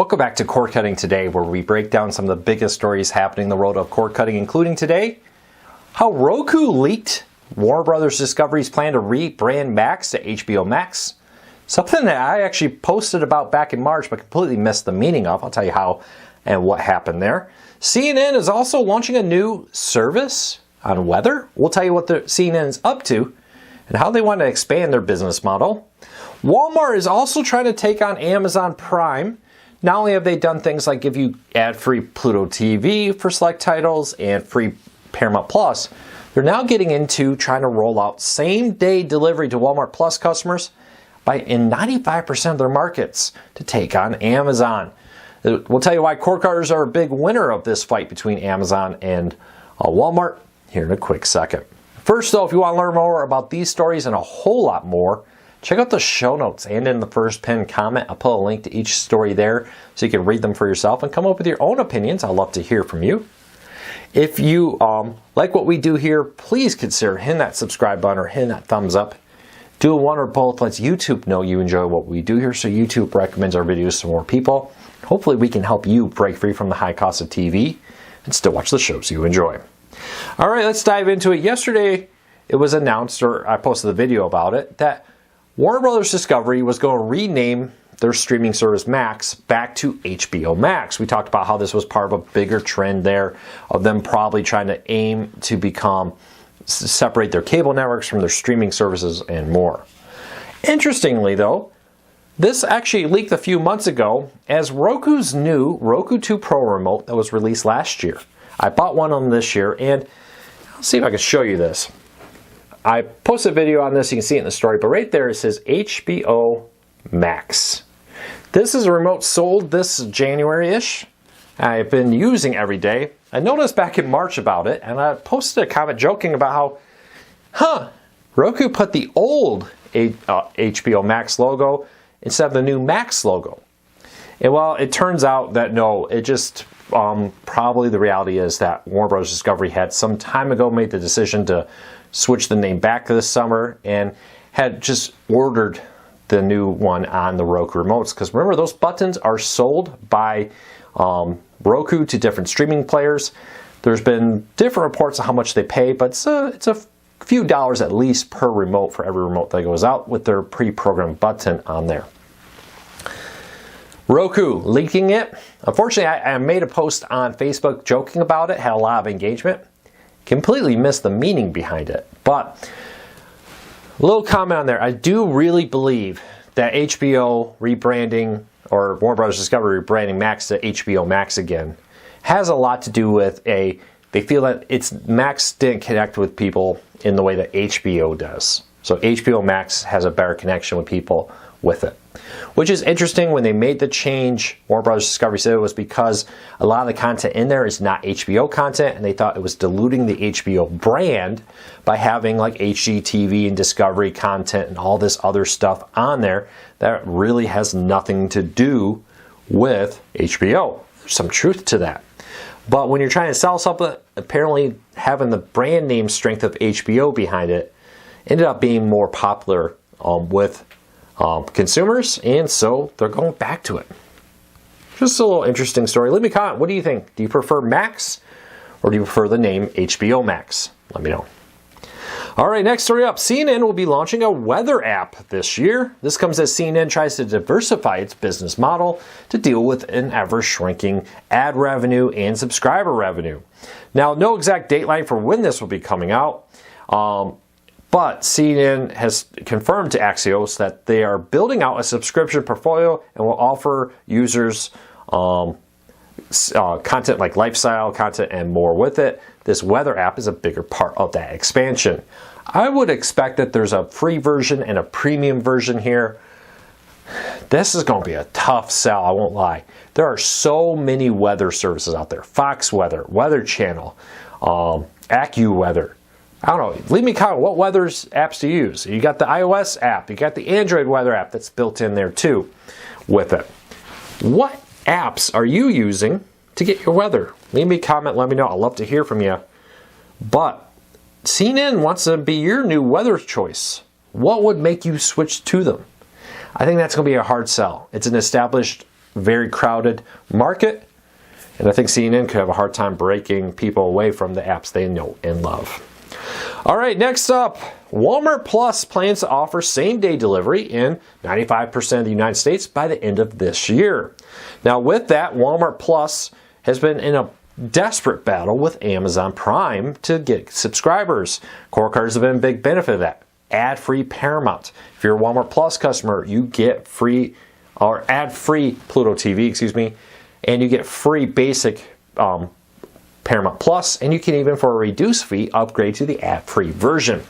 Welcome back to Cord Cutting Today, where we break down some of the biggest stories happening in the world of cord cutting, including today, how Roku leaked Warner Bros. Discovery's plan to rebrand Max to HBO Max. Something that I actually posted about back in March but completely missed the meaning of. I'll tell you how and what happened there. CNN is also launching a new service on weather. We'll tell you what the CNN is up to and how they want to expand their business model. Walmart is also trying to take on Amazon Prime. Not only have they done things like give you ad-free Pluto TV for select titles and free Paramount Plus, they're now getting into trying to roll out same-day delivery to Walmart Plus customers in 95% of their markets to take on Amazon. We'll tell you why cord cutters are a big winner of this fight between Amazon and Walmart here in a quick second. First, though, if you want to learn more about these stories and a whole lot more, check out the show notes, and in the first pinned comment, I'll put a link to each story there so you can read them for yourself and come up with your own opinions. I'd love to hear from you. If you like what we do here, please consider hitting that subscribe button or hitting that thumbs up. Doing one or both lets YouTube know you enjoy what we do here, so YouTube recommends our videos to more people. Hopefully we can help you break free from the high cost of TV and still watch the shows you enjoy. All right, let's dive into it. Yesterday, it was announced, or I posted a video about it, that Warner Bros. Discovery was going to rename their streaming service Max back to HBO Max. We talked about how this was part of a bigger trend there of them probably trying to aim to separate their cable networks from their streaming services and more. Interestingly, though, this actually leaked a few months ago as Roku's new Roku 2 Pro remote that was released last year. I bought one of them this year, and I'll see if I can show you this. I posted a video on this, you can see it in the story, but right there it says HBO Max. This is a remote sold this January-ish. I've been using every day. I noticed back in March about it, and I posted a comment joking about how, Roku put the old HBO Max logo instead of the new Max logo. And well, it turns out that no, it just probably the reality is that Warner Bros. Discovery had some time ago made the decision to switch the name back this summer and had just ordered the new one on the Roku remotes. Because remember, those buttons are sold by Roku to different streaming players. There's been different reports of how much they pay, but it's a few dollars at least per remote for every remote that goes out with their pre-programmed button on there. Roku leaking it. Unfortunately, I made a post on Facebook joking about it, had a lot of engagement. Completely missed the meaning behind it. But a little comment on there. I do really believe that HBO rebranding, or Warner Bros. Discovery rebranding Max to HBO Max again, has a lot to do with they feel that Max didn't connect with people in the way that HBO does. So HBO Max has a better connection with people with it. Which is interesting. When they made the change, Warner Bros. Discovery said it was because a lot of the content in there is not HBO content, and they thought it was diluting the HBO brand by having like HGTV and Discovery content and all this other stuff on there that really has nothing to do with HBO. There's some truth to that. But when you're trying to sell something, apparently having the brand name strength of HBO behind it ended up being more popular with consumers, and so they're going back to it. Just a little interesting story. Leave me a comment. What do you think? Do you prefer Max, or do you prefer the name HBO Max? Let me know. All right, next story up. CNN will be launching a weather app this year. This comes as CNN tries to diversify its business model to deal with an ever-shrinking ad revenue and subscriber revenue. Now, no exact dateline for when this will be coming out. But CNN has confirmed to Axios that they are building out a subscription portfolio and will offer users content like lifestyle content and more with it. This weather app is a bigger part of that expansion. I would expect that there's a free version and a premium version here. This is going to be a tough sell, I won't lie. There are so many weather services out there. Fox Weather, Weather Channel, AccuWeather. I don't know. Leave me a comment. What weather apps do you use? You got the iOS app. You got the Android weather app that's built in there too with it. What apps are you using to get your weather? Leave me a comment. Let me know. I'd love to hear from you. But CNN wants to be your new weather choice. What would make you switch to them? I think that's going to be a hard sell. It's an established very crowded market. And I think CNN could have a hard time breaking people away from the apps they know and love. All right, next up, Walmart Plus plans to offer same-day delivery in 95% of the United States by the end of this year. Now, with that, Walmart Plus has been in a desperate battle with Amazon Prime to get subscribers. Core cards have been a big benefit of that. Ad-free Paramount. If you're a Walmart Plus customer, you get free or ad-free Pluto TV, and you get free basic Paramount Plus, and you can even, for a reduced fee, upgrade to the ad-free version.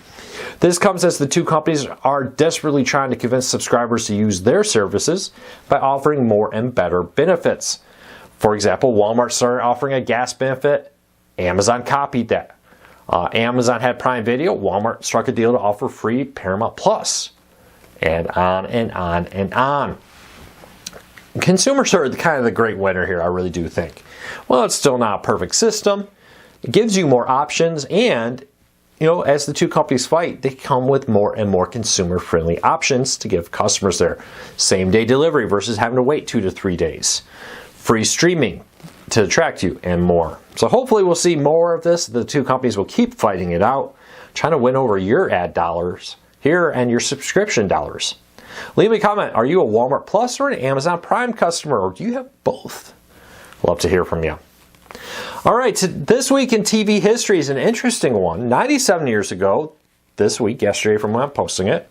This comes as the two companies are desperately trying to convince subscribers to use their services by offering more and better benefits. For example, Walmart started offering a gas benefit. Amazon copied that. Amazon had Prime Video. Walmart struck a deal to offer free Paramount Plus. And on and on and on. Consumers are kind of the great winner here, I really do think. Well, it's still not a perfect system. It gives you more options, and as the two companies fight, they come with more and more consumer-friendly options to give customers their same-day delivery versus having to wait 2 to 3 days. Free streaming to attract you, and more. So hopefully we'll see more of this. The two companies will keep fighting it out, trying to win over your ad dollars here and your subscription dollars. Leave me a comment. Are you a Walmart Plus or an Amazon Prime customer, or do you have both? Love to hear from you. All right, this week in TV history is an interesting one. 97 years ago, this week, yesterday from when I'm posting it,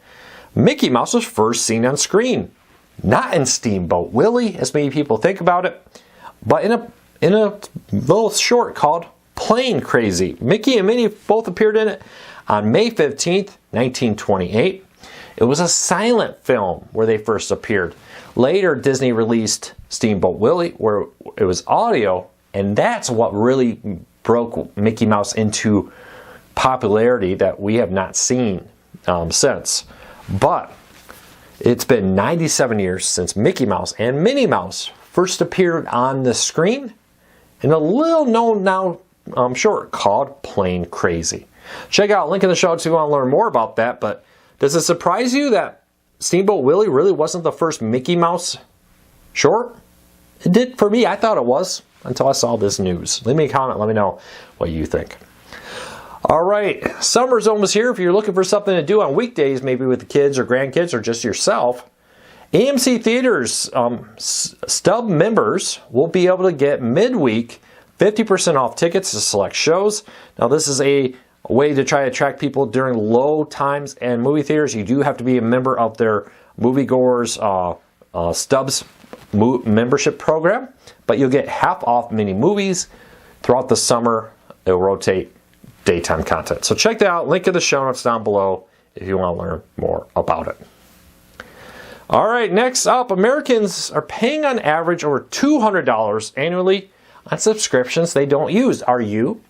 Mickey Mouse was first seen on screen. Not in Steamboat Willie, as many people think about it, but in a little short called Plane Crazy. Mickey and Minnie both appeared in it on May 15th, 1928. It was a silent film where they first appeared. Later, Disney released Steamboat Willie, where it was audio, and that's what really broke Mickey Mouse into popularity that we have not seen since. But it's been 97 years since Mickey Mouse and Minnie Mouse first appeared on the screen in a little known now short called Plane Crazy. Check out link in the show notes if you want to learn more about that. But does it surprise you that Steamboat Willie really wasn't the first Mickey Mouse short? It did for me. I thought it was until I saw this news. Leave me a comment. Let me know what you think. All right, summer's almost here. If you're looking for something to do on weekdays, maybe with the kids or grandkids or just yourself, AMC Theaters stub members will be able to get midweek 50% off tickets to select shows. Now, this is a way to try to attract people during low times, and movie theaters, you do have to be a member of their moviegoers stubs membership program, but you'll get half off many movies throughout the summer. It'll rotate daytime content. So check that out. Link in the show notes down below if you want to learn more about it. All right, next up, Americans are paying on average over $200 annually on subscriptions they don't use. Are you?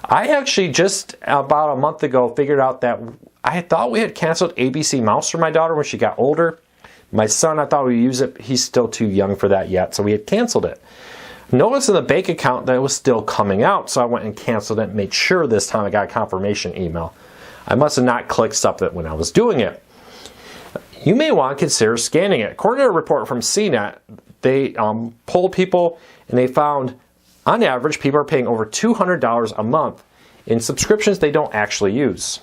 I actually just about a month ago figured out that I thought we had canceled ABC Mouse for my daughter when she got older. My son, I thought we'd use it. He's still too young for that yet, so we had canceled it. Noticed in the bank account that it was still coming out, so I went and canceled it and made sure this time I got a confirmation email. I must have not clicked something when I was doing it. You may want to consider scanning it. According to a report from CNET, they polled people and they found, on average, people are paying over $200 a month in subscriptions they don't actually use.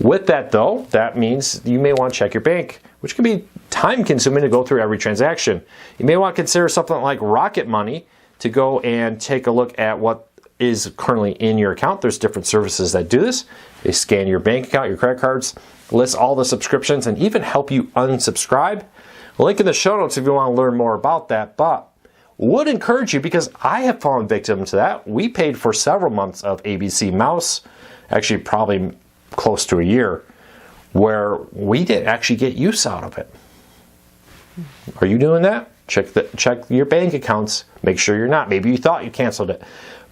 With that, though, that means you may want to check your bank, which can be time-consuming to go through every transaction. You may want to consider something like Rocket Money to go and take a look at what is currently in your account. There's different services that do this. They scan your bank account, your credit cards, list all the subscriptions, and even help you unsubscribe. Link in the show notes if you want to learn more about that, but would encourage you, because I have fallen victim to that. We paid for several months of ABC Mouse, actually probably close to a year, where we didn't actually get use out of it. Are you doing that? Check your bank accounts. Make sure you're not. Maybe you thought you canceled it.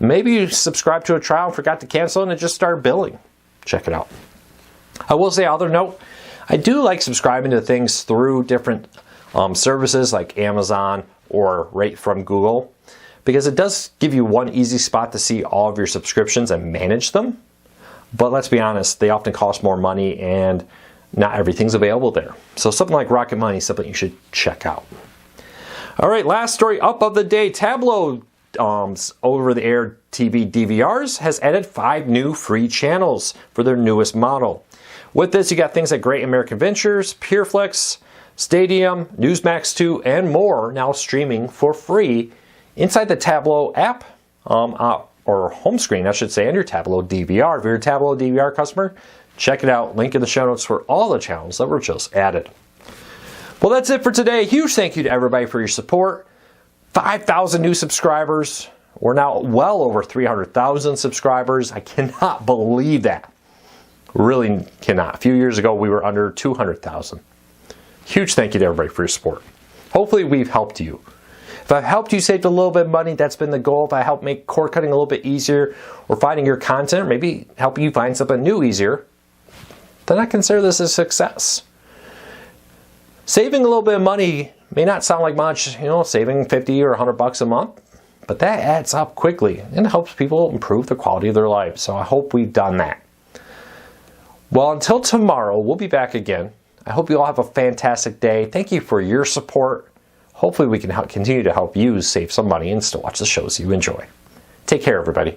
Maybe you subscribed to a trial and forgot to cancel it and it just started billing. Check it out. I will say, other note, I do like subscribing to things through different services like Amazon or right from Google, because it does give you one easy spot to see all of your subscriptions and manage them. But let's be honest, they often cost more money and not everything's available there. So something like Rocket Money is something you should check out. All right, last story up of the day. Tablo over-the-air TV DVRs has added 5 new free channels for their newest model. With this, you got things like Great American Ventures, PureFlix, Stadium, Newsmax 2, and more now streaming for free inside the Tablo app, or home screen, I should say, and your Tablo DVR. If you're a Tablo DVR customer, check it out. Link in the show notes for all the channels that were just added. Well, that's it for today. Huge thank you to everybody for your support. 5,000 new subscribers. We're now well over 300,000 subscribers. I cannot believe that. Really cannot. A few years ago, we were under 200,000. Huge thank you to everybody for your support. Hopefully, we've helped you. If I've helped you save a little bit of money, that's been the goal. If I help make cord cutting a little bit easier, or finding your content, or maybe helping you find something new easier, then I consider this a success. Saving a little bit of money may not sound like much, saving 50 or 100 bucks a month, but that adds up quickly and helps people improve the quality of their lives. So I hope we've done that. Well, until tomorrow, we'll be back again. I hope you all have a fantastic day. Thank you for your support. Hopefully we can continue to help you save some money and still watch the shows you enjoy. Take care, everybody.